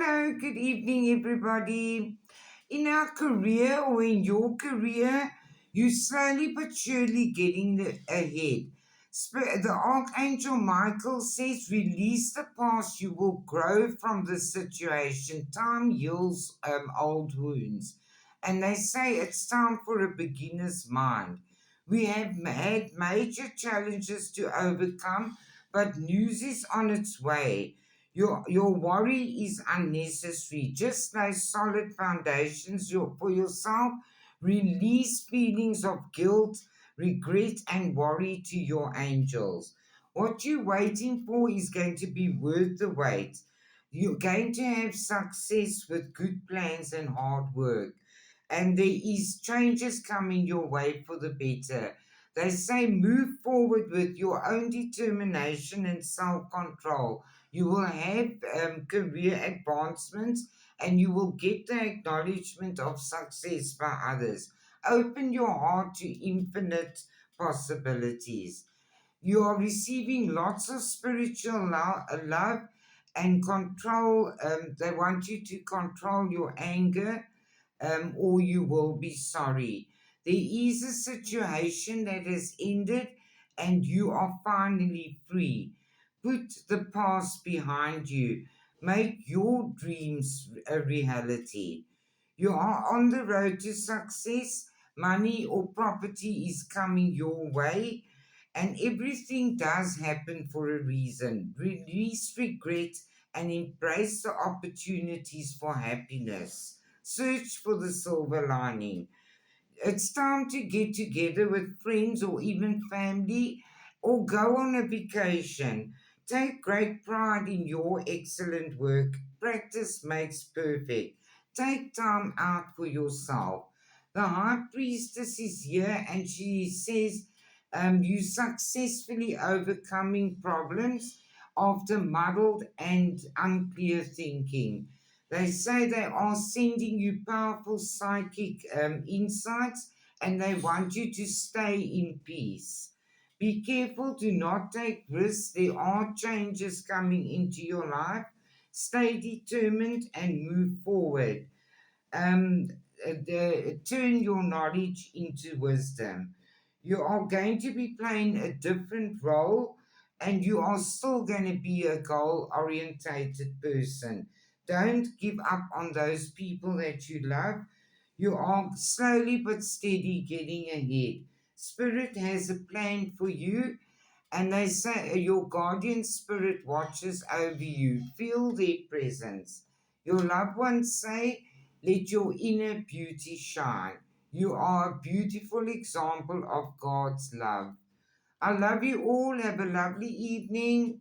Hello, good evening, everybody. In our career or in your career, you slowly but surely getting ahead. The Archangel Michael says, release the past, you will grow from the situation. Time heals old wounds. And they say it's time for a beginner's mind. We have had major challenges to overcome, but news is on its way. Your worry is unnecessary. Just lay solid foundations for yourself. Release feelings of guilt, regret, and worry to your angels. What you're waiting for is going to be worth the wait. You're going to have success with good plans and hard work. And there is changes coming your way for the better. They say move forward with your own determination and self control. You will have career advancements and you will get the acknowledgement of success by others. Open your heart to infinite possibilities. You are receiving lots of spiritual love and control. They want you to control your anger, or you will be sorry. There is a situation that has ended and you are finally free. Put the past behind you. Make your dreams a reality. You are on the road to success. Money or property is coming your way, and everything does happen for a reason. Release regret and embrace the opportunities for happiness. Search for the silver lining. It's time to get together with friends or even family or go on a vacation. Take great pride in your excellent work. Practice makes perfect. Take time out for yourself. The high priestess is here and she says, you successfully overcoming problems after muddled and unclear thinking. They say they are sending you powerful psychic insights and they want you to stay in peace. Be careful, do not take risks. There are changes coming into your life. Stay determined and move forward. Um, Turn your knowledge into wisdom. You are going to be playing a different role and you are still going to be a goal orientated person. Don't give up on those people that you love. You are slowly but steady getting ahead. Spirit has a plan for you, and they say your guardian spirit watches over you. Feel their presence. Your loved ones say, let your inner beauty shine. You are a beautiful example of God's love. I love you all. Have a lovely evening.